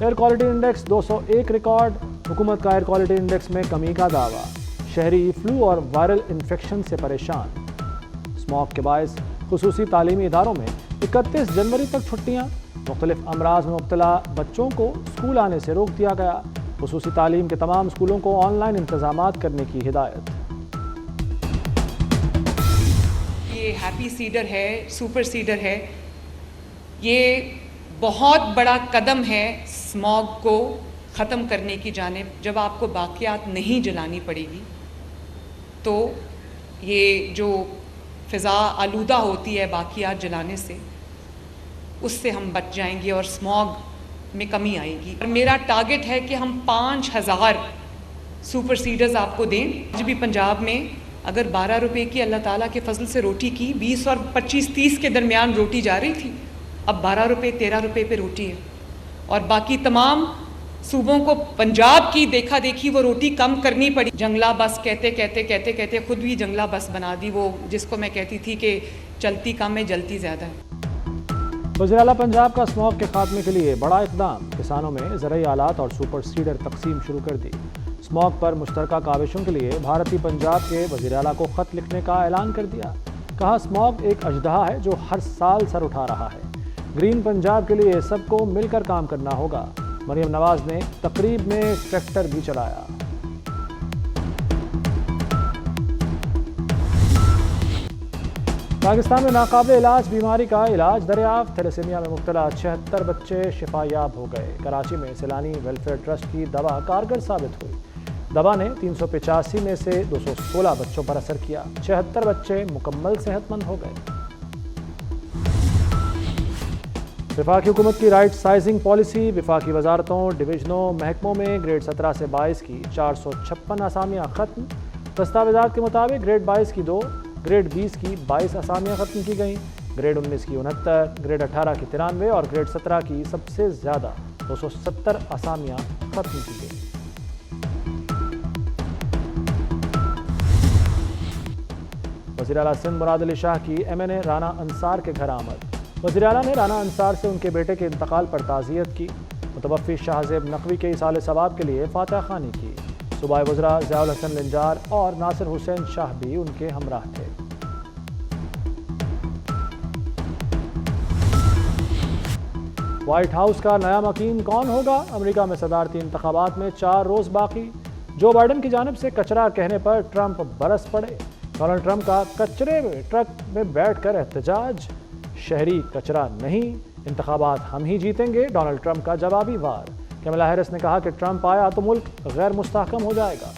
Air quality index 201 record, حکومت کا air quality index میں کمی کا دعویٰ، شہری فلو اور وائرل انفیکشن سے پریشان۔ اسموگ کے باعث خصوصی تعلیمی اداروں میں 31 جنوری تک چھٹیاں، مختلف امراض میں مبتلا بچوں کو اسکول آنے سے روک دیا گیا، خصوصی تعلیم کے تمام اسکولوں کو آن لائن انتظامات کرنے کی ہدایت۔ یہ ہیپی سیڈر ہے، سپر سیڈر ہے، یہ بہت بڑا قدم ہے اسموگ کو ختم کرنے کی جانب۔ جب آپ کو باقیات نہیں جلانی پڑے گی تو یہ جو فضا آلودہ ہوتی ہے باقیات جلانے سے، اس سے ہم بچ جائیں گے اور اسموگ میں کمی آئے گی۔ اور میرا ٹارگٹ ہے کہ ہم 5000 سپر سیڈرز آپ کو دیں۔ آج بھی پنجاب میں اگر 12 روپے کی اللہ تعالیٰ کے فضل سے روٹی کی 20 اور 25-30 کے درمیان روٹی جا رہی تھی، اب 12 روپے 13 روپے پہ روٹی ہے، اور باقی تمام صوبوں کو پنجاب کی دیکھا دیکھی وہ روٹی کم کرنی پڑی۔ جنگلہ بس کہتے خود بھی جنگلہ بس بنا دی، وہ جس کو میں کہتی تھی کہ چلتی کم ہے جلتی زیادہ ہے۔ وزیر اعلیٰ پنجاب کا اسموگ کے خاتمے کے لیے بڑا اقدام، کسانوں میں زرعی آلات اور سپر سیڈر تقسیم شروع کر دی۔ اسموگ پر مشترکہ کاوشوں کے لیے بھارتی پنجاب کے وزیر اعلیٰ کو خط لکھنے کا اعلان کر دیا، کہا اسموگ ایک اژدہا ہے جو ہر سال سر اٹھا رہا ہے، گرین پنجاب کے لیے سب کو مل کر کام کرنا ہوگا۔ مریم نواز نے تقریب میں ٹریکٹر بھی چلایا۔ پاکستان میں ناقابل علاج بیماری کا علاج دریافت، تھیلیسیمیا میں مبتلا 76 بچے شفا یاب ہو گئے۔ کراچی میں سیلانی ویلفیئر ٹرسٹ کی دوا کارگر ثابت ہوئی، دوا نے 385 میں سے 216 بچوں پر اثر کیا، 76 بچے مکمل صحت مند ہو گئے۔ وفاقی حکومت کی رائٹ سائزنگ پالیسی، وفاقی وزارتوں، ڈویژنوں، محکموں میں گریڈ 17 سے 22 کی 456 اسامیاں ختم۔ دستاویزات کے مطابق گریڈ 22 کی 2، گریڈ 20 کی 22 اسامیاں ختم کی گئیں، گریڈ 19 کی 69، گریڈ 18 کی 93 اور گریڈ 17 کی سب سے زیادہ 270 اسامیاں ختم کی گئیں۔ وزیر اعلیٰ سندھ مراد علی شاہ کی MNA رانا انصار کے گھر آمد، وزیر اعلیٰ نے رانا انصار سے ان کے بیٹے کے انتقال پر تعزیت کی، متوفی شاہ زیب نقوی کے ایصال ثواب کے لیے فاتحہ خوانی کی۔ صوبائی وزراء ضیاء الحسن لنجار اور ناصر حسین شاہ بھی ان کے ہمراہ تھے۔ وائٹ ہاؤس کا نیا مکین کون ہوگا؟ امریکہ میں صدارتی انتخابات میں 4 روز باقی، جو بائیڈن کی جانب سے کچرا کہنے پر ٹرمپ برس پڑے، ڈونلڈ ٹرمپ کا کچرے میں ٹرک میں بیٹھ کر احتجاج، شہری کچرا نہیں، انتخابات ہم ہی جیتیں گے، ڈونلڈ ٹرمپ کا جوابی وار۔ کیملا ہیرس نے کہا کہ ٹرمپ آیا تو ملک غیر مستحکم ہو جائے گا۔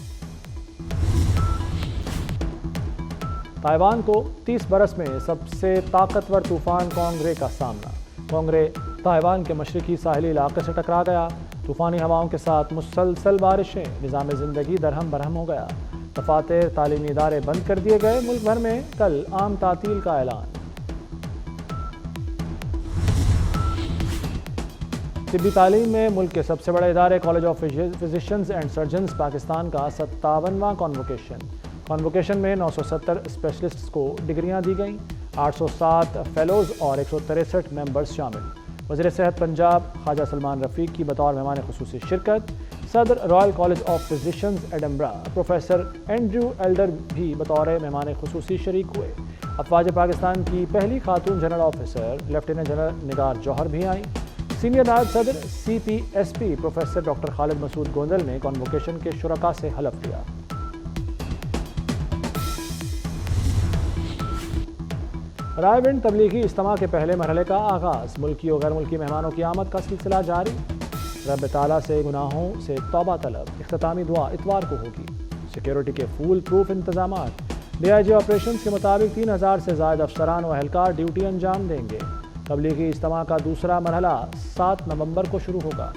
تائیوان کو 30 برس میں سب سے طاقتور طوفان کانگرے کا سامنا، کانگرے تائیوان کے مشرقی ساحلی علاقے سے ٹکرا گیا، طوفانی ہواؤں کے ساتھ مسلسل بارشیں، نظام زندگی درہم برہم ہو گیا، دفاتر تعلیمی ادارے بند کر دیے گئے، ملک بھر میں کل عام تعطیل کا اعلان۔ طبی تعلیم میں ملک کے سب سے بڑے ادارے college of physicians and surgeons Pakistan کا 57واں کانووکیشن میں 970 اسپیشلسٹس کو ڈگریاں دی گئیں، 807 فیلوز اور 163 ممبرز شامل۔ وزیر صحت پنجاب خواجہ سلمان رفیق کی بطور مہمان خصوصی شرکت، صدر Royal college of physicians Edinburgh professor Andrew elder بھی بطور مہمان خصوصی شریک ہوئے۔ افواج پاکستان کی پہلی خاتون جنرل آفیسر لیفٹیننٹ جنرل نگار جوہر بھی آئیں۔ سینئر نائب صدر CPSP پروفیسر ڈاکٹر خالد مسعود گوندل نے کانووکیشن کے شرکاء سے حلف لیا۔ رائے ونڈ تبلیغی اجتماع کے پہلے مرحلے کا آغاز، ملکی و غیر ملکی مہمانوں کی آمد کا سلسلہ جاری، رب تعالیٰ سے گناہوں سے توبہ طلب، اختتامی دعا اتوار کو ہوگی، سیکیورٹی کے فول پروف انتظامات، DIG آپریشنز کے مطابق 3000 سے زائد افسران و اہلکار ڈیوٹی انجام دیں گے۔ تبلیغی اجتماع کا دوسرا مرحلہ 7 نومبر کو شروع ہوگا۔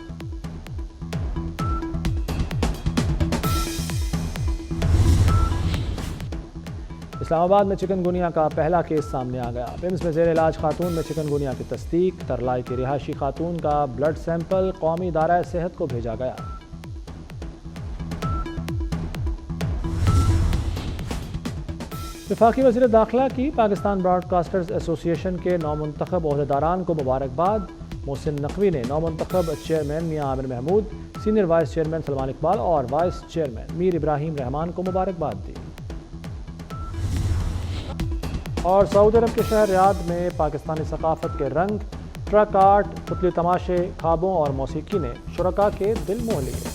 اسلام آباد میں چکن گونیا کا پہلا کیس سامنے آ گیا، پمز میں زیر علاج خاتون میں چکن گونیا کی تصدیق، ترلائی کی رہائشی خاتون کا بلڈ سیمپل قومی ادارہ صحت کو بھیجا گیا۔ وفاقی وزیر داخلہ کی پاکستان براڈ کاسٹرز ایسوسی ایشن کے نومنتخب عہدیداران کو مبارکباد، محسن نقوی نے نومنتخب چیئرمین میاں Aamir Mahmood, senior vice chairman Salman Iqbal اور وائس چیئرمین میر ابراہیم رحمان کو مبارکباد دی۔ اور سعودی عرب کے شہر ریاض میں پاکستانی ثقافت کے رنگ، ٹرک آرٹ، پتلی تماشے، خوابوں اور موسیقی نے شرکاء کے دل موہ لیے۔